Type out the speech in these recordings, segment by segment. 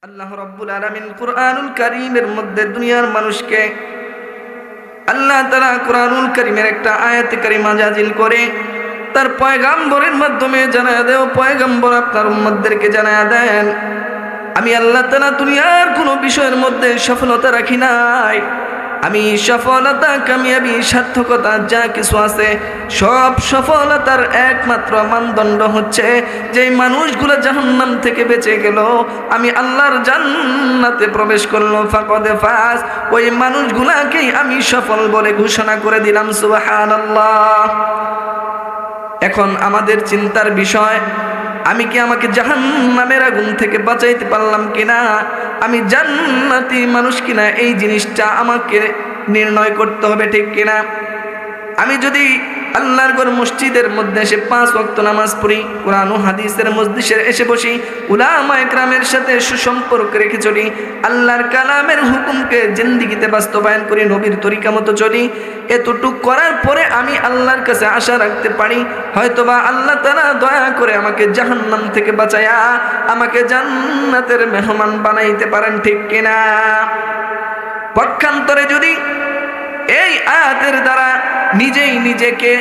আল্লাহ রাব্বুল আলামিন কুরআনুল কারীমের মধ্যে দুনিয়ার মানুষকে আল্লাহ তাআলা কুরআনুল কারীমের একটা আয়াতে কারিমা নাযিল করে তার পয়গম্বরের মাধ্যমে জানায়া দেও, পয়গম্বর আপনার উম্মতদেরকে জানায়া দেন, আমি আল্লাহ তাআলা দুনিয়ার কোনো বিষয়ের মধ্যে সফলতা রাখি নাই। আমি সফলতা, কামিয়াবি, সার্থকতা যা কিছু আছে সব সফলতার একমাত্র মানদণ্ড হচ্ছে যে মানুষগুলো জাহান্নাম থেকে বেঁচে গেল, আমি আল্লাহর জান্নাতে প্রবেশ করলো, ফাকাদে ফাজ, ওই মানুষগুলাকেই আমি সফল বলে ঘোষণা করে দিলাম। সুবহানাল্লাহ। এখন আমাদের চিন্তার বিষয়, আমি কি আমাকে জাহান্নামের আগুন থেকে বাঁচাইতে পারলাম কিনা, আমি জান্নাতি মানুষ কিনা, এই জিনিসটা আমাকে নির্ণয় করতে হবে, ঠিক কিনা? আমি যদি আল্লাহর ঘর মসজিদের মধ্যে এসে 5 ওয়াক্ত নামাজ পড়ি, কোরআন ও হাদিসের মজলিসে এসে বসি, উলামা ইকরামের সাথে সুসম্পর্ক রেখে চলি, আল্লাহর কালামের হুকুমকে জিন্দেগিতে বাস্তবায়ন করি, নবীর তরিকা মতো চলি, এতটুক করার পরে আমি আল্লাহর কাছে আশা রাখতে পারি হয়তোবা আল্লাহ তাআলা দয়া করে আমাকে জাহান্নাম থেকে বাঁচায়া আমাকে জান্নাতের মেহমান বানাইতে পারেন, ঠিক কিনা? পক্ষান্তরে যদি এই আয়াতের দ্বারা নিজেই নিজেকে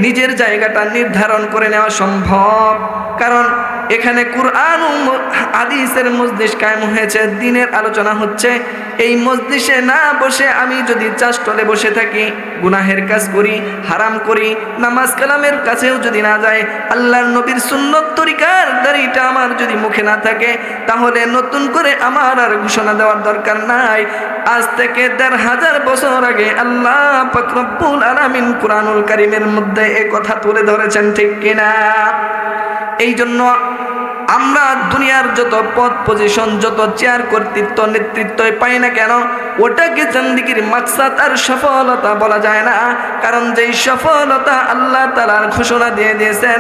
নিজের জায়গাটা নির্ধারণ করে নেওয়া সম্ভব, কারণ এখানে কুরআন ও হাদিসের মজলিস কায়েম হয়েছে, দ্বীনের আলোচনা হচ্ছে, এই মজলিসে না বসে আমি যদি চাষতলে বসে থাকি, গুনাহের কাজ করি, হারাম করি, নামাজ কালামের কাছেও যদি না যায়, আল্লাহর নবীর সুন্নত তরিকার দাড়িটা আমার যদি মুখে না থাকে, তাহলে নতুন করে আমার আর ঘোষণা দেওয়ার দরকার নাই। আজ থেকে ১৫০০ বছর আগে আল্লাহ পাক রব্বুল আলামিন কুরআনুল কারীমের মধ্যে এই কথা তুলে ধরেছেন, ঠিক কিনা? এই জন্য আমরা দুনিয়ার যত পদ পজিশন, যত চেয়ার, কর্তৃত্ব, নেতৃত্ব পাই না কেন, ওটাকে জিন্দেগির মাকসাদ আর সফলতা বলা যায় না, কারণ যেই সফলতা আল্লাহ তাআলার ঘোষণা দিয়ে দিয়েছেন,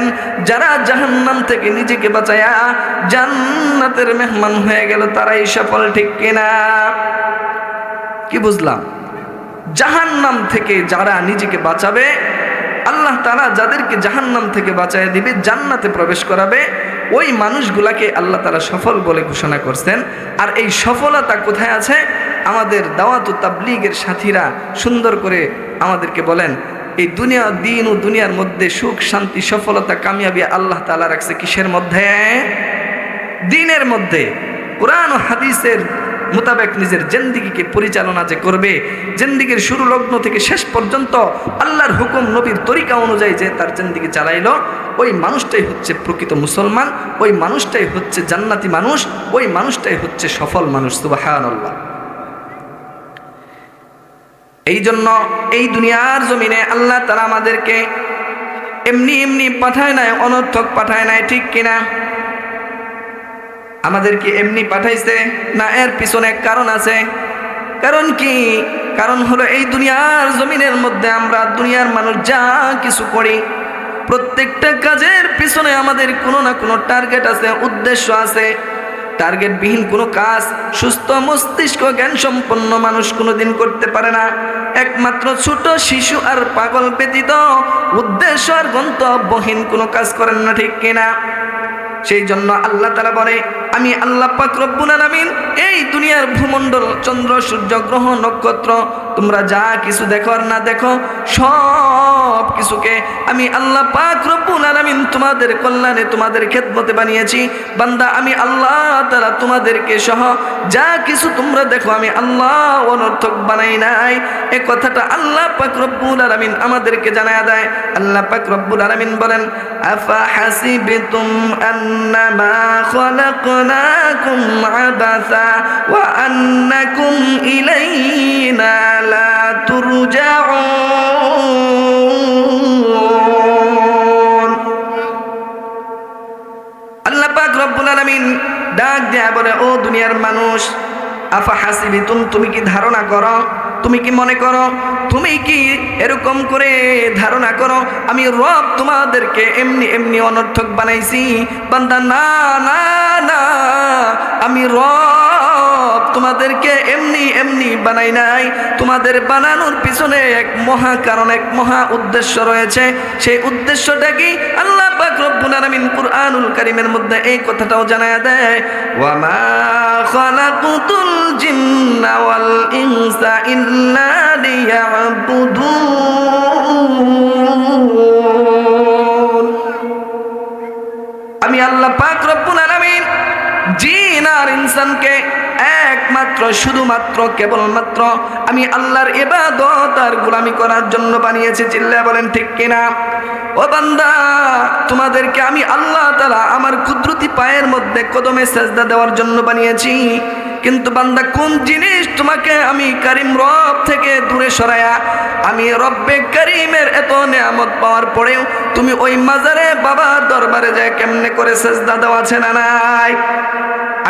যারা জাহান্নাম থেকে নিজেকে বাঁচায়া জান্নাতের মেহমান হয়ে গেল তারাই সফল, ঠিক কিনা? কি বুঝলাম? জাহান্নাম থেকে যারা নিজেকে বাঁচাবে, আল্লাহ তাআলা যাদেরকে জাহান্নাম থেকে বাঁচায় দিবে, জান্নাতে প্রবেশ করাবে, ওই মানুষগুলাকে আল্লাহ তাআলা সফল বলে ঘোষণা করছেন। আর এই সফলতা কোথায় আছে? আমাদের দাওয়াত ও তাবলীগের সাথীরা সুন্দর করে আমাদেরকে বলেন, এই দুনিয়া, দিন ও দুনিয়ার মধ্যে সুখ, শান্তি, সফলতা, কামিয়াবি আল্লাহ তাআলা রাখছে কিসের মধ্যে? দ্বীনের মধ্যে। কোরআন ও হাদিসের মোতাবেক নিজের জিন্দেগিকে পরিচালনা যে করবে, জিন্দেগির শুরু লগ্ন থেকে শেষ পর্যন্ত আল্লাহর হুকুম, নবীর তরিকা অনুযায়ী যে তার জিন্দেগি চালাইলো, ওই মানুষটাই হচ্ছে প্রকৃত মুসলমান, ওই মানুষটাই হচ্ছে জান্নাতি মানুষ, ওই মানুষটাই হচ্ছে সফল মানুষ। সুবহানাল্লাহ। এই জন্য এই দুনিয়ার জমিনে আল্লাহ তাআলা আমাদেরকে এমনি এমনি পাঠায় নাই, অনর্থক পাঠায় নাই, ঠিক কিনা? আমাদেরকে এমনি পাঠাইছে না, এর পিছনে কারণ আছে। কারণ কি? কারণ হলো এই দুনিয়ার জমিনের মধ্যে আমরা দুনিয়ার মানুষ যা কিছু করি, প্রত্যেকটা কাজের পিছনে আমাদের কোনো না কোনো টার্গেট আছে, উদ্দেশ্য আছে। টার্গেটবিহীন কোনো কাজ সুস্থ মস্তিষ্ক জ্ঞান সম্পন্ন মানুষ কোনোদিন করতে পারে না। একমাত্র ছোট শিশু আর পাগল ব্যতীত উদ্দেশ্য আর গন্তব্যহীন কোনো কাজ করেন না, ঠিক কিনা? সেই জন্য আল্লাহ তাআলা বলে, আমি আল্লাহ পাক রব্বুল আলামিন এই দুনিয়ার ভূমণ্ডল, চন্দ্র, সূর্য, গ্রহ, নক্ষত্র, তোমরা যা কিছু দেখো আর না দেখো, সব কিছুকে আমি আল্লাহ পাক রব্বুল আলামিন তোমাদের কল্যাণে, তোমাদের খেদমতে বানিয়েছি। বান্দা, আমি আল্লাহ তাআলা তোমাদেরকে সহ যা কিছু তোমরা দেখো আমি আল্লাহ অনর্থক বানাই নাই। এই কথাটা আল্লাহ পাক রব্বুল আলামিন আমাদেরকে জানায়া দেয়। আল্লাহ পাক রব্বুল আলামিন বলেন, আফা হাসিবতুম আন্নামা খালাকনাকুম আবাসা ওয়া আন্নাকুম ইলাইনা লা তুরজাউন। আল্লাহ পাক রব্বুল আলামিন ডাক দেয়া বলে, ও দুনিয়ার মানুষ, আফা হাসিবিতুম, তুমি কি ধারণা করো, তুমি কি মনে করো, তুমি কি এরকম করে ধারণা করো আমি রব তোমাদেরকে এমনি এমনি অনর্থক বানাইছি? বান্দা, না না না, আমি রব তোমাদেরকে এমনি এমনি বানাই নাই, তোমাদের বানানোর পিছনে এক মহা কারণ, এক মহা উদ্দেশ্য রয়েছে। সেই উদ্দেশ্যটা কি? আল্লাহ পাক রব্বুল আলামিন কুরআনুল কারীমের মধ্যে এই কথাটাও জানায়া দেয়, ওয়া মা খালাকুতুল জিন্না ওয়াল ইনসা ইল্লা লিয়াবুদুন। আমি আল্লাহ পাক রব্বুল আলামিন জিন আর ইনসানকে একমাত্র শুধুমাত্র কেবলমাত্র আমি আল্লাহর ইবাদত আর গোলামি করার জন্য বানিয়েছি। চিল্লায়া বলেন ঠিক কিনা? ও বান্দা, তোমাদেরকে আমি আল্লাহ তাআলা আমার কুদরতি পায়ের মধ্যে কদমে সেজদা দেওয়ার জন্য বানিয়েছি। কিন্তু বান্দা, কোন জিনিস তোমাকে আমি কারিম রব থেকে দূরে সরায়া, আমি রব্বে কারিমের এত নিয়ামত পাওয়ার পরেও তুমি ওই মাজারে বাবার দরবারে যায় কেমনে করে সেজদা দেওয়া আছে না নাই?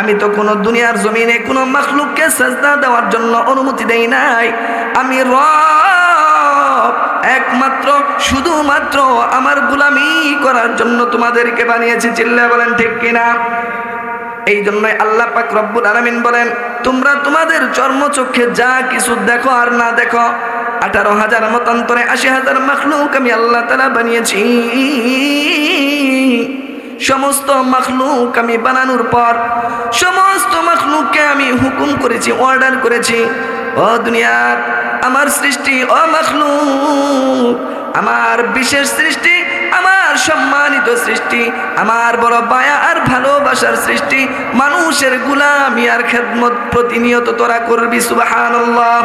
আমি তো কোনো দুনিয়ার জমিনে কোনো মাখলুককে সেজদা দেওয়ার জন্য অনুমতি দেই নাই। আমি রব একমাত্র শুধুমাত্র আমার গোলামি করার জন্য তোমাদেরকে বানিয়েছি। চিল্লায়া বলেন ঠিক কিনা? এই জন্যই আল্লাহ পাক রব্বুল আলামিন বলেন, তোমরা তোমাদের চর্মচক্ষে যা কিছু দেখো আর না দেখো, 18,000 মতান্তরে 80,000 মাখলুক আমি আল্লাহ তাআলা বানিয়েছি। সমস্ত মাখলুক আমি বানানোর পর সমস্ত মাখলুককে আমি হুকুম করেছি, অর্ডার করেছি, ও দুনিয়ার আমার সৃষ্টি, ও মাখলুক, আমার বিশেষ সৃষ্টি, আমার সম্মানিত সৃষ্টি, আমার বড় মায়া আর ভালোবাসার সৃষ্টি, মানুষের গোলামি আর খেদমত প্রতিনিয়ত তোরা করবি। সুবহানাল্লাহ।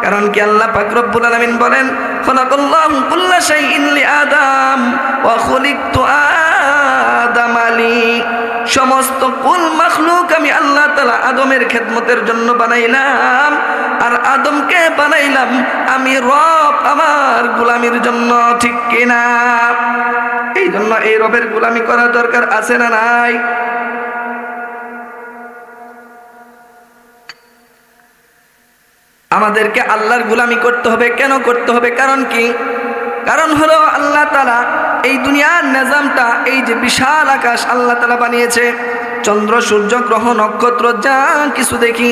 কারণ কি? আল্লাহ পাক রব্বুল আলামিন বলেন, খালাকাল্লাহু কুল্লা শাইইন লিআদম ওয়া খুলিকতু আদম আলী। সমস্ত কুল মাখলুক আমি আল্লাহ তাআলা আদমের খেদমতের জন্য বানাইলাম, আর আদমকে বানাইলাম আমি রব আমার গোলামির জন্য। ঠিক কিনা? এই জন্য এই রবের গোলামি করা দরকার আছে না নাই? আমাদেরকে আল্লাহর গোলামি করতে হবে। কেন করতে হবে? কারণ কি? কারণ হলো আল্লাহ তাআলা এই দুনিয়ার নিজামটা, এই যে বিশাল আকাশ আল্লাহ তাআলা বানিয়েছে, চন্দ্র সূর্য গ্রহ নক্ষত্র যা কিছু দেখি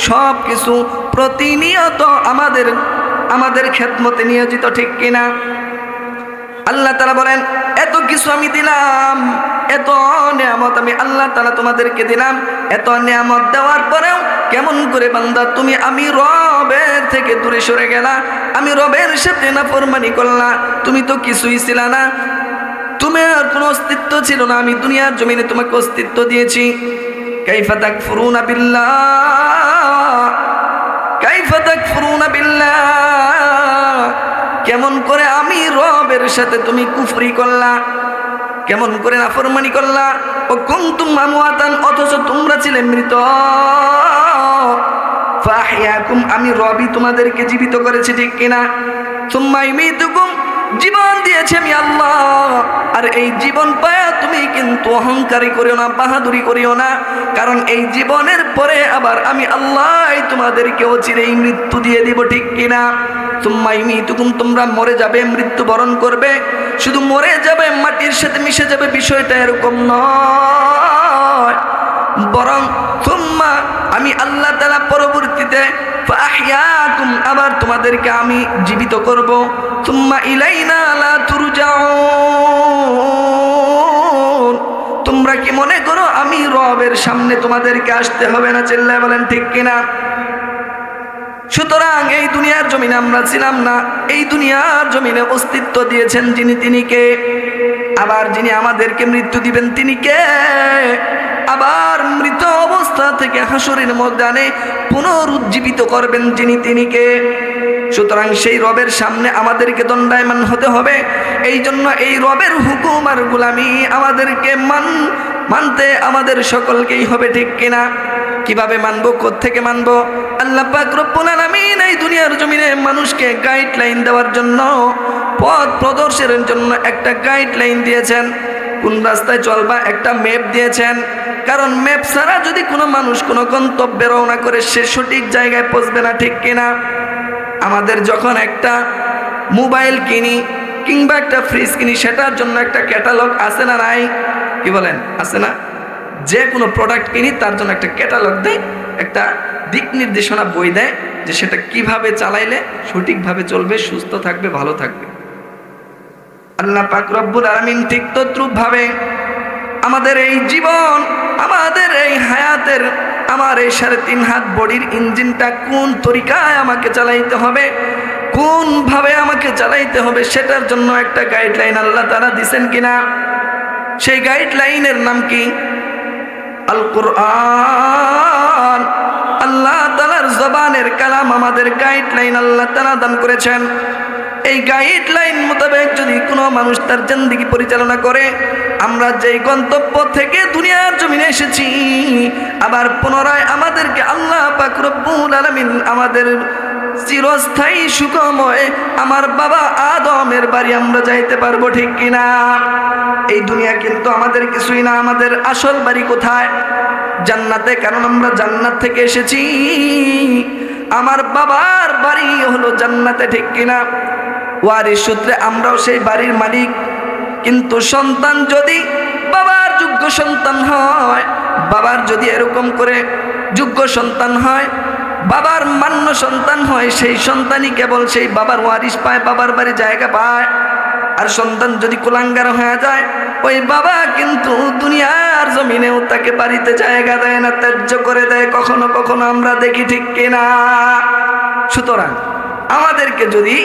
সব কিছু প্রতিনিয়ত আমাদের খেদমতে নিয়োজিত। ঠিক কিনা? আল্লাহ তাআলা বলেন, এত কিছু আমি দিলাম, এত নিয়ামত আমি আল্লাহ তাআলা তোমাদেরকে দিলাম, এত নিয়ামত দেওয়ার পরেও কেমন করে বান্দা তুমি আমি রবের থেকে দূরে সরে গেলা, আমি রবের সাথে নাফরমানি করলা। তুমি তো কিছুই ছিল না, তুমি আর কোনো অস্তিত্ব ছিল না, আমি দুনিয়ার জমিনে তোমাকে অস্তিত্ব দিয়েছি। কাইফা তাকফুরুনা বিল্লাহ, কাইফা তাকফুরুনা বিল্লাহ, কেমন করে আমি রবের সাথে তুমি কুফরি করলা, কেমন করে নাফরমানি করলা। ও কুনতুম আমওয়াতান, অথচ তোমরা ছিলে মৃত। ফাহিয়াকুম, আমি রবই তোমাদেরকে জীবিত করেছি। ঠিক কিনা? সুম্মা ইউমিতুকুম, জীবন দিয়েছে আমি আল্লাহ। আর এই জীবন পায়া তুমি কিন্তু অহংকারী করিও না, বাহাদুরি করিও না, কারণ এই জীবনের পরে আবার আমি আল্লাহ তোমাদেরকে অচিরেই মৃত্যু দিয়ে দিব। ঠিক কিনা? সুম্মা ইউমিতুকুম, তোমরা মরে যাবে, মৃত্যুবরণ করবে, শুধু মরে যাবে, মাটির সাথে মিশে যাবে, বিষয়টা এরকম নয়, বরং সুম্মা আমি আল্লাহ তাআলা পরবর্তীতে ফাহিয়াকুম, আবার তোমাদেরকে আমি জীবিত করব। সুম্মা ইলাইনা লা তুরজাউন, তোমরা কি মনে করো আমি রবের সামনে তোমাদেরকে আসতে হবে না? চিল্লায় বলেন ঠিক কিনা? সুতরাং এই দুনিয়ার জমিনে আমরা ছিলাম না, এই দুনিয়ার জমিনে অস্তিত্ব দিয়েছেন যিনি, তিনি কে? আবার যিনি আমাদেরকে মৃত্যু দিবেন তিনি কে? আবার মৃত অবস্থা থেকে হাসরের ময়দানে পুনরুজ্জীবিত করবেন যিনি, তিনি কে? সুতরাং সেই রবের সামনে আমাদেরকে দণ্ডায়মান হতে হবে। এই জন্য এই রবের হুকুম আর গোলামি আমাদেরকে মানতে আমাদের সকলকেই হবে। ঠিক কিনা? কিভাবে মানবো? কোত্থেকে মানবো? আল্লাহ পাক রব্বুল আলামিন এই দুনিয়ার জমিনে মানুষকে গাইডলাইন দেওয়ার জন্য, পথ প্রদর্শনের জন্য একটা গাইডলাইন দিয়েছেন। কোন রাস্তায় চলবা একটা ম্যাপ দিয়েছেন, কারণ ম্যাপ ছাড়া যদি কোনো মানুষ কোনো গন্তব্যে রওনা করে সে সঠিক জায়গায় পৌঁছবে না। ঠিক কিনা? আমাদের যখন একটা মোবাইল কিনি কিংবা একটা ফ্রিজ কিনি, সেটার জন্য একটা ক্যাটালগ আছে না নাই? কি বলেন? আছে না? যে কোনো প্রোডাক্ট কিনি তার জন্য একটা ক্যাটালগ দেয়, একটা দিক নির্দেশনা বই দেয় যে সেটা কিভাবে চালাইলে সঠিকভাবে চলবে, সুস্থ থাকবে, ভালো থাকবে। আল্লাহ পাক রব্বুল আলামিন ঠিক তদ্রূপভাবে আমাদের এই জীবন, আমাদের এই হায়াতের, আমার এই 3.5 হাত বডির ইঞ্জিনটা কোন তরিকায় আমাকে চালাইতে হবে, কোন ভাবে আমাকে চালাইতে হবে, সেটার জন্য একটা গাইডলাইন আল্লাহ তাআলা দিবেন কিনা। সেই গাইডলাইনের নাম কি? আল কোরআন। আল্লাহ তাআলার জবানের কালাম আমাদের গাইডলাইন আল্লাহ তাআলা দান করেছেন। এই গাইডলাইন মোতাবেক যদি কোনো মানুষ তার জিন্দেগি পরিচালনা করে, আমরা যেই গন্তব্য থেকে দুনিয়ার জমিনে এসেছি, আবার পুনরায় আমাদেরকে আল্লাহ পাক রব্বুল আলামিন আমাদের চিরস্থায়ী সুখময় আমার বাবা আদমের বাড়ি আমরা যাইতে পারবো, ঠিক কিনা? এই দুনিয়া কিন্তু আমাদের কিছুই না, আমাদের আসল বাড়ি কোথায়? জান্নাতে, কারণ আমরা জান্নাত থেকে এসেছি। আমার বাবার বাড়ি হলো জান্নাতে, ঠিক কিনা? ওয়ারিশ সূত্রে আমরাও সেই বাড়ির মালিক। কিন্তু সন্তান যদি বাবার যোগ্য সন্তান হয়, বাবার যদি এরকম করে যোগ্য সন্তান হয়, বাবার মান্য সন্তান হয়, সেই সন্তানই কেবল সেই বাবার ওয়ারিশ পায়, বাবার বাড়ি জায়গা পায়। আর সন্তান যদি কুলাঙ্গার হয়ে যায়, ওই বাবা কিন্তু দুনিয়ার জমিনেও তাকে বাড়িতে জায়গা দেয় না, ত্যায্য করে দেয় কখনো কখনো, আমরা দেখি, ঠিক কিনা? সুতরাং আমাদেরকে যদি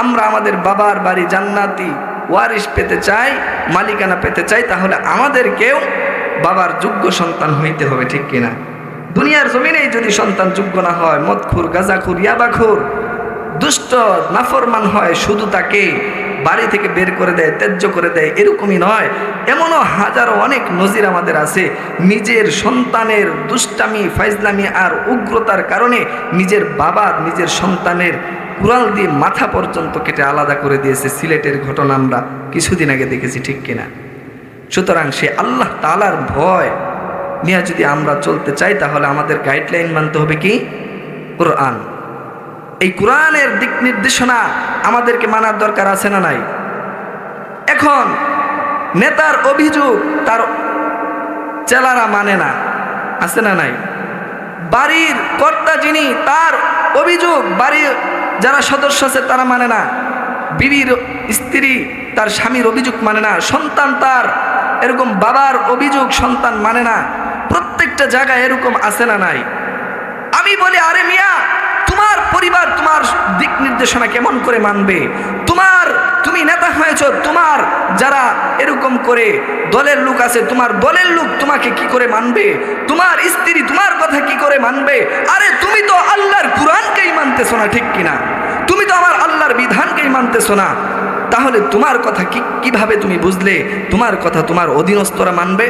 আমরা আমাদের বাবার বাড়ি জান্নাতি ওয়ারিশ পেতে চাই, মালিকানা পেতে চাই, তাহলে আমাদেরকেও বাবার যোগ্য সন্তান হইতে হবে, ঠিক কিনা? দুনিয়ার জমিনেই যদি সন্তান যোগ্য না হয়, মদখুর, গাঁজাখুর, ইয়াবাখুর, দুষ্ট, নাফরমান হয়, শুধু তাকে বাড়ি থেকে বের করে দেয়, ত্যায্য করে দেয়, এরকমই নয়, এমনও হাজারো অনেক নজির আমাদের আছে। নিজের সন্তানের দুষ্টামি, ফাইজলামি আর উগ্রতার কারণে নিজের বাবা নিজের সন্তানের কুড়াল দিয়ে মাথা পর্যন্ত কেটে আলাদা করে দিয়েছে। সিলেটের ঘটনা আমরা কিছুদিন আগে দেখেছি, ঠিক কিনা? সুতরাং সে আল্লাহ তাআলার ভয় নিয়ে যদি আমরা চলতে চাই, তাহলে আমাদের গাইডলাইন মানতে হবে কি? কোরআন। এই কোরআনের দিক নির্দেশনা আমাদেরকে মানার দরকার আছে না নাই? এখন নেতার অভিযোগ তার চেলারা মানে না, আছে না নাই? বাড়ির কর্তা যিনি, তার অভিযোগ বাড়ির যারা সদস্য আছে তারা মানে না। বিবির স্ত্রী তার স্বামীর অভিযোগ মানে না। সন্তান তার এরকম বাবার অভিযোগ সন্তান মানে না। প্রত্যেকটা জায়গায় এরকম আছে না নাই? আমি বলি, আরে মিয়া, তোমার পরিবার তোমার দিক নির্দেশনা কেমন করে মানবে? তুমি নেতা হয়েছ, তোমার যারা এরকম করে দলের লোক আছে, তোমার দলের লোক তোমাকে কি করে মানবে? তোমার স্ত্রী তোমার কথা কি করে মানবে? আরে তুমি তো আল্লাহর কুরআনকেই মানতেছো না, ঠিক কিনা? তুমি তো আমার আল্লাহর বিধানকেই মানতেছো না। তাহলে তোমার কথা কিভাবে তুমি বুঝলে তোমার কথা তোমার অধীনস্থরা মানবে?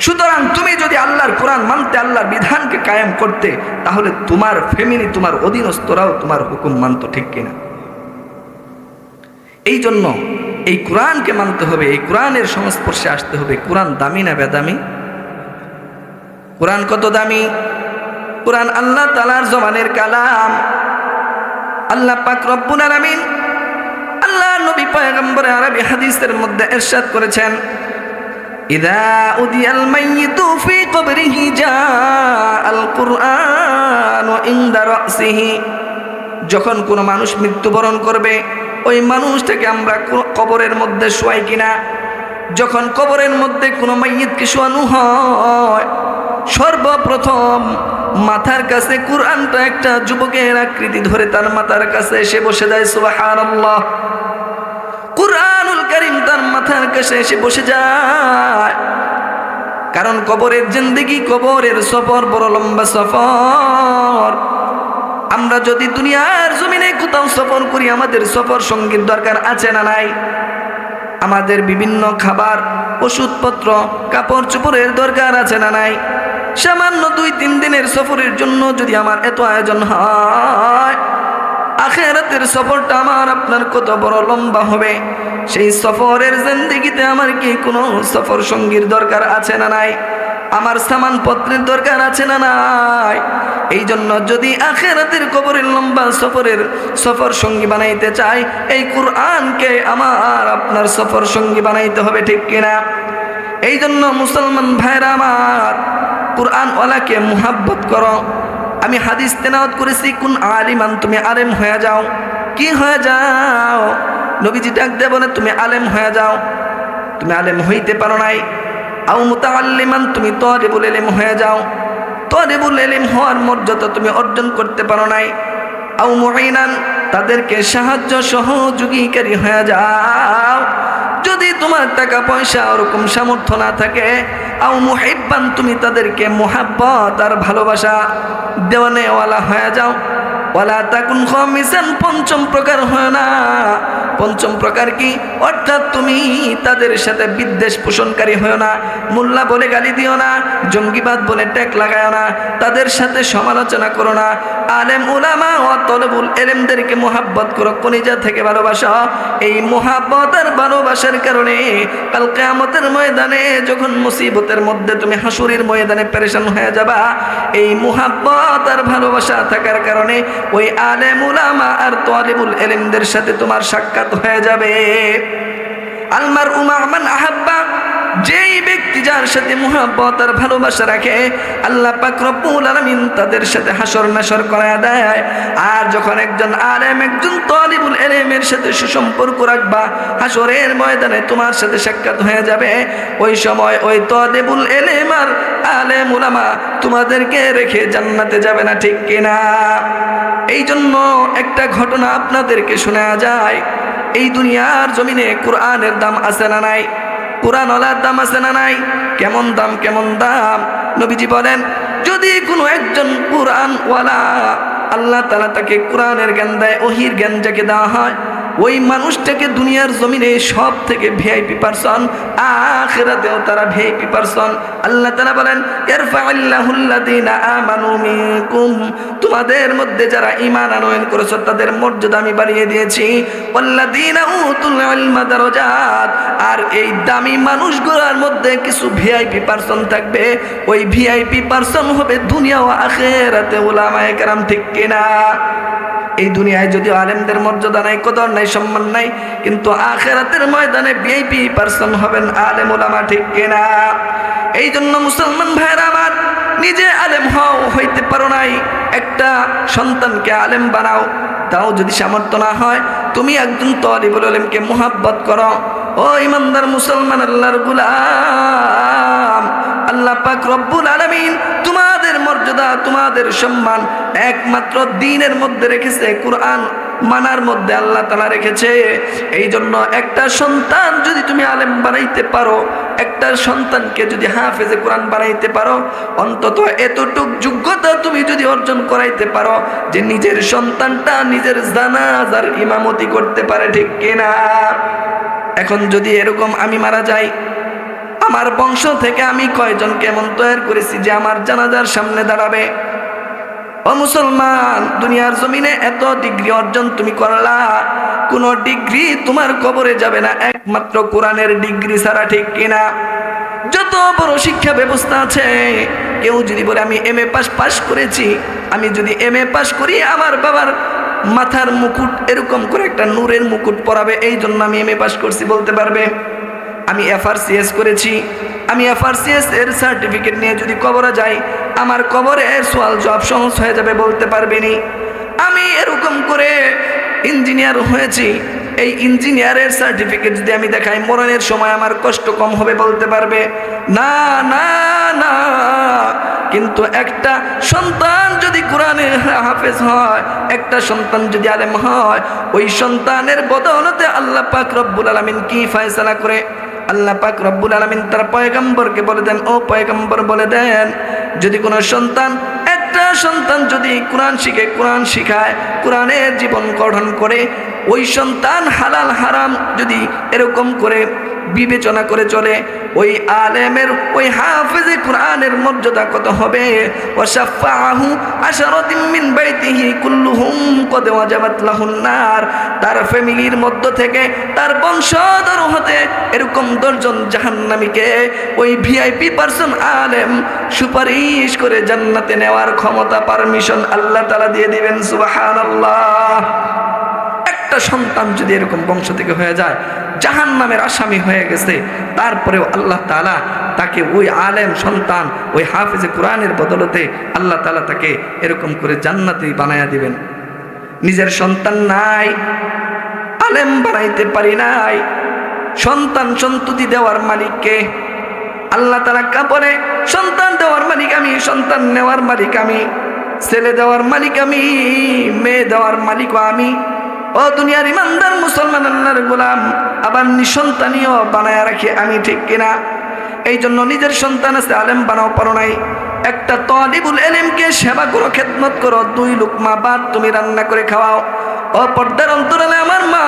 সুতরাং তুমি যদি আল্লাহর কোরআন মানতে, আল্লাহর বিধানকে কায়েম করতে, তাহলে তোমার ফ্যামিলি, তোমার অধীনস্থরাও তোমার হুকুম মানত, ঠিক কিনা? এই জন্য এই কোরআনকে মানতে হবে, এই কোরআনের সংস্পর্শে আসতে হবে। কোরআন দামি না বেদামি? কোরআন কত দামি! কোরআন আল্লাহ তাআলার জবানের কালাম। আল্লাহ পাক রব্বুল আলামিন আল্লাহর নবী পয়গম্বর আরবি হাদিসের মধ্যে ইরশাদ করেছেন, ইযা উদিয়াল মাইয়িতু ফি কবরিহি জাআল কুরআন ইনদা রাসিহি। যখন কোনো মানুষ মৃত্যুবরণ করবে, ওই মানুষটাকে আমরা কবরের মধ্যে শোয়াই কিনা? যখন কবরের মধ্যে কোনো মাইয়িতকে শোয়ানো হয়, সর্বপ্রথম মাথার কাছে কুরআনটা একটা যুবকের আকৃতি ধরে তার মাথার কাছে এসে বসে যায়। সুবহানাল্লাহ! কুরআনুল কারীম তার মাথার কাছে এসে বসে যায়। কারণ কবরের জিন্দেগি, কবরের সফর বড় লম্বা সফর। আমরা যদি দুনিয়ার জমিনে কোথাও সফর করি, আমাদের সফর সঙ্গীর দরকার আছে না নাই? আমাদের বিভিন্ন খাবার, ওষুধপত্র, কাপড় চোপড়ের দরকার আছে না নাই? সামান্য 2-3 দিনের সফরের জন্য যদি আমার এত আয়োজন হয়, আখিরাতের সফরটা আমার আপনার কত বড় লম্বা হবে। সেই সফরের জিন্দেগিতে আমার কি কোনো সফর সঙ্গীর দরকার আছে না নাই? আমার সামানপত্রের দরকার আছে না নাই? এই জন্য যদি আখিরাতের কবরের লম্বা সফর সঙ্গী বানাইতে চাই, এই কুরআনকে আমার আপনার সফর সঙ্গী বানাইতে হবে, ঠিক কিনা? এই জন্য মুসলমান ভাইরা আমার, কুরআনওয়ালাকে মুহাব্বত করো। আমি হাদিস তেলাওয়াত করেছি, কুন আলিমান, তুমি আলেম হয়ে যাও। কি হয়ে যাও? নবীজি ডাক দিয়ে বলে তুমি আলেম হয়ে যাও। তুমি আলেম হইতে পারো নাই। আও মুতাআল্লিমান, তুমি তালিবুল ইলম হয়ে যাও। তালিবুল ইলম হওয়ার মর্যাদা তুমি অর্জন করতে পারো নাই। আও মুঈনান, তাদেরকে সাহায্য সহযোগীকারী হয়ে যাও। যদি তোমার টাকা পয়সা ওরকম সামর্থ্য না থাকে, আও মুহিব্বান, তুমি তাদেরকে মুহাব্বত আর ভালোবাসা দেওয়ানেওয়ালা হয়ে যাও। ওয়ালা তাকুন খামিসান, পঞ্চম প্রকার হয় না। পঞ্চম প্রকার কি? অর্থাৎ তুমি তাদের সাথে বিদ্বেষ পোষণকারী হয় না, মোল্লা বলে গালি দিও না, জঙ্গিবাদ বলে ট্যাগ লাগায় না, তাদের সাথে সমালোচনা করো না। আলেম উলামা ও তলবুল ইলমদেরকে মুহাব্বত করো, কলিজা থেকে ভালোবাসো। এই মুহাব্বত আর ভালোবাসার কারণে কাল কিয়ামতের ময়দানে যখন মুসিবতের মধ্যে তুমি হাসুরের ময়দানে পেরেশান হয়ে যাবা, এই মুহাব্বত আর ভালোবাসা থাকার কারণে ওই আলেম উলামা আর তালিবুল ইলমদের সাথে তোমার সাক্ষাৎ হয়ে যাবে। আলমার উমা মান আহাব্বা, যেই ব্যক্তি যার সাথে মুহাব্বত আর ভালোবাসা রাখে, আল্লাহ পাক রব্বুল আলামিন তাদের সাথে হাসর নাসর করায় দেয়। আর যখন একজন আলেম একজন তালিবুল ইলমের সাথে সুসম্পর্ক রাখবা, হাসরের ময়দানে তোমার সাথে সাক্ষাৎ হয়ে যাবে। ওই সময় ওই তালিবুল ইলম আর আলেম উলামা তোমাদেরকে রেখে জান্নাতে যাবে না, ঠিক কিনা? এই জন্য একটা ঘটনা আপনাদেরকে শোনা যায়। এই দুনিয়ার জমিনে কোরআনের দাম আছে না নাই? কোরআনওয়ালার দাম আছে না নাই? কেমন দাম, কেমন দাম? নবীজি বলেন, যদি কোনো একজন কোরআনওয়ালা, আল্লাহ তাআলা তাকে কোরআনের জ্ঞান দেয়, ওহির জ্ঞান যাকে দেওয়া হয়, ওই মানুষটাকে দুনিয়ার জমিনে সব থেকে ভিআইপি পারসন, আখিরাতেও তারা ভিআইপি পারসন। আল্লাহ তাআলা বলেন, ইরফা'আল্লাহুল্লাযীনা আমানু মিনকুম, তোমাদের মধ্যে যারা ঈমান আনয়ন করেছে তাদের মর্যাদা আমি বাড়িয়ে দিয়েছি। ওয়াল্লাযীনা উতুল ইলমা দারাজাত, আর এই দামি মানুষগুলোর মধ্যে কিছু ভিআইপি পারসন থাকবে। ওই ভিআইপি পারসন হবে দুনিয়া ও আখিরাতে উলামায়ে কেরাম, ঠিক কিনা? এই দুনিয়ায় যদিও আলেমদের মর্যাদা নাই, কদর নাই, সম্মান নাই, কিন্তু আখিরাতের ময়দানে ভিআইপি পারসন হবেন আলেম উলামা, ঠিক কিনা? এই জন্য মুসলমান ভাইরা আমার, নিজে আলেম হও, হইতে পারো নাই, একটা সন্তানকে আলেম বানাও। তাও যদি সামর্থ্য না হয়, তুমি একজন তালিবুল ইলমকে মুহাব্বত করো। ও ইমানদার মুসলমান, আল্লাহর গোলাম, আল্লাহ পাক রব্বুল আলামিন তোমাদের মর্যাদা, তোমাদের সম্মান একমাত্র দ্বীনের মধ্যে রেখেছে, কোরআন মানার মধ্যে আল্লাহ তাআলা রেখেছে। এই জন্য একটা সন্তান যদি তুমি আলেম বানাইতে পারো, একটা সন্তানকে যদি হাফেজে কোরআন বানাইতে পারো, অন্তত এতটুক যোগ্যতা তুমি যদি অর্জন করাইতে পারো যে নিজের সন্তানটা নিজের জানাজার ইমামতি করতে পারে, ঠিক কিনা? এখন যদি এরকম আমি মারা যাই, আমার বংশ থেকে আমি কয়জনকে এমন তৈরি করেছি যে আমার জানাজার সামনে দাঁড়াবে? ও মুসলমান, দুনিয়ার জমিনে এত ডিগ্রি অর্জন তুমি করলা, কোন ডিগ্রি তোমার কবরে যাবে না একমাত্র কোরআনের ডিগ্রি ছাড়া, ঠিক কিনা? যত বড় শিক্ষা ব্যবস্থা আছে, কেউ যদি বলে আমি এমএ পাস করেছি, আমি যদি এমএ পাস করি, আমার বাবার মাথার মুকুট এরকম করে একটা নূরের মুকুট পরাবে, এই জন্য আমি এমএ পাস করছি বলতে পারবে? আমি এফআরসিএস করেছি, আমি এফআরসিএস এর সার্টিফিকেট নিয়ে যদি কবরে যাই, আমার কবরের সওয়াল জবাব সহজ হয়ে যাবে বলতে পারবেনি? আমি এরকম করে ইঞ্জিনিয়ার হয়েছি, এই ইঞ্জিনিয়ারের সার্টিফিকেট যদি আমি দেখাই, মরণের সময় আমার কষ্ট কম হবে বলতে পারবে? না না না। কিন্তু একটা সন্তান যদি কোরআনে হাফেজ হয়, একটা সন্তান যদি আলেম হয়, ওই সন্তানের বদৌলতে আল্লাহ পাক রব্বুল আলামিন কি ফয়সালা করে? আল্লাহ পাক রব্বুল আলামিন তার পয়গম্বরকে বলে দেন, ও পয়গম্বর বলে দেন, যদি কোনো সন্তান, একটা সন্তান যদি কোরআন শিখে, কোরআন শিখায়, কোরআনের জীবন গঠন করে, ওই সন্তান হালাল হারাম যদি এরকম করে বিবেচনা করে চলে, ওই আলেমের, ওই হাফেজে কোরআনের মর্যাদা কত হবে? ওয়াশাফাআহু আশারাতিন মিন বাইতিহি কুল্লুহুম কদ ওয়াজাবাত লাহুন নার, তার ফ্যামিলির মধ্য থেকে, তার বংশধর হতে এরকম 10 জন জাহান্নামীকে ওই ভিআইপি পারসন আলেম সুপারিশ করে জান্নাতে নেওয়ার ক্ষমতা, পারমিশন আল্লাহ তাআলা দিয়ে দিবেন। সুবহানাল্লাহ। একটা সন্তান যদি এরকম বংশ থেকে হয়ে যায়, জাহান্নামের আসামি হয়ে গেছে, তারপরেও আল্লাহ তাআলা তাকে ওই আলেম সন্তান, ওই হাফেজে কোরআনের বদলতে আল্লাহ তাআলা তাকে এরকম করে জান্নাতি বানায়া দিবেন। নিজের সন্তান নাই, আলেম বানাইতে পারি নাই, সন্তান সন্ততি দেওয়ার মালিককে আল্লাহ তাআলা কাপড়ে সন্তান দেওয়ার মালিক আমি, সন্তান নেওয়ার মালিক আমি, ছেলে দেওয়ার মালিক আমি, মেয়ে দেওয়ার মালিকও আমি। ও দুনিয়ার ইমানদার মুসলমান আল্লাহর গোলাম, আবার নিঃসন্তানীয় বানায় রাখি আমি, ঠিক কিনা? এই জন্য নিজের সন্তান আছে, আলেম বানাও পারো নাই, একটা তালিবুল ইলমকে সেবা করো, খেদমত করো, 2 লুকমা ভাত তুমি রান্না করে খাওয়াও। ও পর্দার অন্তরালে আমার মা,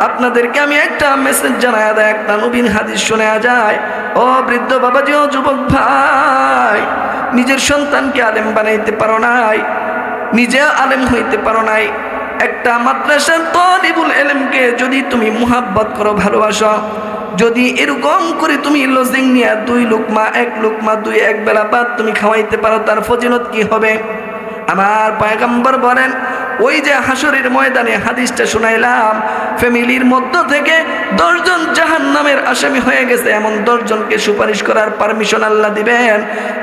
আপনাদেরকে আমি একটা মেসেজ জানায়া দেয়, একটা নবীন হাদিস শোনা যায়। ও বৃদ্ধ বাবাজি, ও যুবক ভাই, নিজের সন্তানকে আলেম বানাইতে পারো নাই, নিজে আলেম হইতে পারো নাই, একটা মাদ্রাসার তালিবুল ইলমকে যদি তুমি মুহাব্বত করো, ভালোবাসো, যদি এরকম করে তুমি লজিং নিয়ে 2 লুকমা 1 লুকমা 2 এক বেলা ভাত তুমি খাওয়াইতে পারো, তার ফজিলত কি হবে? আমার পয়গম্বর বলেন, ওই যে হাসরের ময়দানে হাদিসটা শুনাইলাম, ফ্যামিলির মধ্য থেকে 10 জন জাহান্নামের আসামি হয়ে গেছে, এমন 10 জনকে সুপারিশ করার পারমিশন আল্লাহ দিবেন।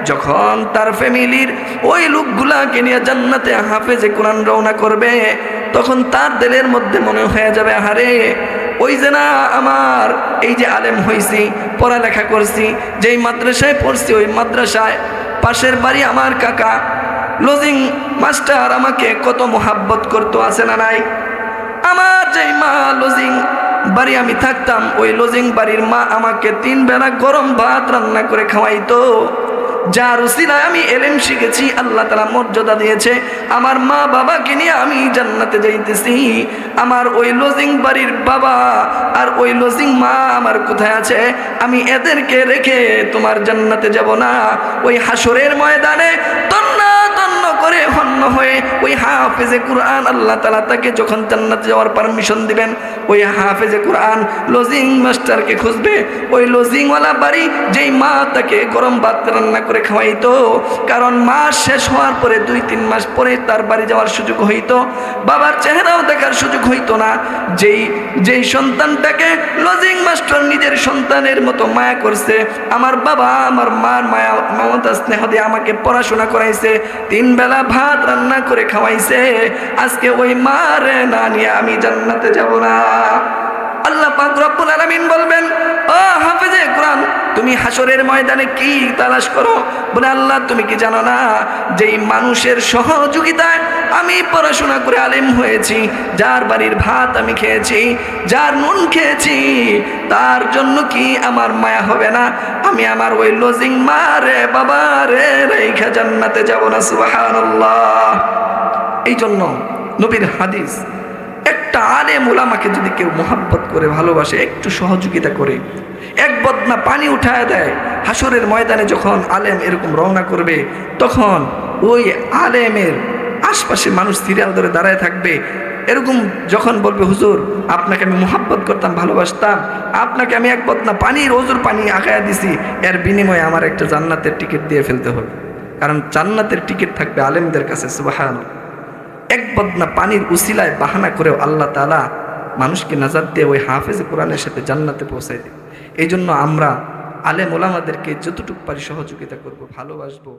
যখন তার ফ্যামিলির ওই লোকগুলাকে নিয়ে জান্নাতে হাফেজে কোরআন রওনা করবে, তখন তার দিলের মধ্যে মনে হয়ে যাবে, আহারে ওই যে না আমার এই যে আলেম হইছি, পড়ালেখা করছি, যেই মাদ্রাসায় পড়ছি ওই মাদ্রাসায় পাশের বাড়ি আমার কাকা লজিং মাস্টার আমাকে কত মোহাব্বত করতো, আছে না নাই? আমার যেই মা লজিং বাড়ি আমি থাকতাম, ওই লজিং বাড়ির মা আমাকে 3 বেলা গরম ভাত রান্না করে খাওয়াইতো। যার উসিলায় আমি ইলম শিখেছি, আল্লাহ তাআলা মর্যাদা দিয়েছে, আমার মা বাবাকে নিয়ে আমি জান্নাতে যাইতেছি। আমার ওই লজিং বাড়ির বাবা আর ওই লজিং মা আমার কোথায় আছে? আমি এদেরকে রেখে তোমার জান্নাতে যাব না। ওই হাসরের ময়দানে তন্ন করে হন্য হয়ে ওই হাফেজে কোরআন আল্লাহ তাআলা তাকে যখন জান্নাতে যাওয়ার পারমিশন দিবেন, ওই হাফেজে কোরআন লজিং মাস্টারকে খুঁজবে, ওই লজিংওয়ালা বাড়ি যেই মা তাকে গরম ভাত রান্না করে খাওয়াইতো, কারণ মাস শেষ হওয়ার পরে 2-3 মাস পরে তার বাড়ি যাওয়ার সুযোগ হইতো, বাবার চেহারাও দেখার সুযোগ হইতো না। যেই সন্তানটাকে লজিং মাস্টার নিজের সন্তানের মতো মায়া করছে, আমার বাবা আমার মার মায়া মমতা স্নেহ দিয়ে আমাকে পড়াশোনা করাইছে, 3 বেলা ভাত রান্না করে খাওয়াইছে, আজকে ওই মারে না নিয়ে আমি জান্নাতে যাব না। আল্লাহ পাক রব্বুল আলামিন বলবেন, ও হাফেজে কোরআন, তুমি হাসরের ময়দানে কি তালাশ করো? বলে, আল্লাহ তুমি কি জানো না, যেই মানুষের সহযোগিতায় আমি পড়াশোনা করে আলেম হয়েছি, যার বাড়ির ভাত আমি খেয়েছি, যার নুন খেয়েছি, তার জন্য কি আমার মায়া হবে না? আমি আমার ওই লজিং মারে বাবা রে রেখা জান্নাতে যাব না? সুবহানাল্লাহ। এই জন্য নবীর হাদিস, একটা আলেম ওলামাকে যদি কেউ মোহাব্বত করে, ভালোবাসে, একটু সহযোগিতা করে, এক বদনা পানি উঠায় দেয়, হাসরের ময়দানে যখন আলেম এরকম রওনা করবে, তখন ওই আলেমের আশপাশে মানুষ সিরিয়াল ধরে দাঁড়ায় থাকবে। এরকম যখন বলবে, হুজুর আপনাকে আমি মোহাব্বত করতাম, ভালোবাসতাম, আপনাকে আমি এক বদনা পানির ওজুর পানি আগায়া দিছি, এর বিনিময়ে আমার একটা জান্নাতের টিকিট দিয়ে ফেলতে হবে, কারণ জান্নাতের টিকিট থাকবে আলেমদের কাছে। সুবহানাল্লাহ। এক বদনা পানির উসিলায় বাহানা করেও আল্লাহ তাআলা মানুষকে নাজাত দিয়ে ওই হাফেজে কোরআনের সাথে জান্নাতে পৌঁছায় দেয়। এই জন্য আমরা আলেম ওলামাদেরকে যতটুকু পারি সহযোগিতা করব, ভালোবাসবো।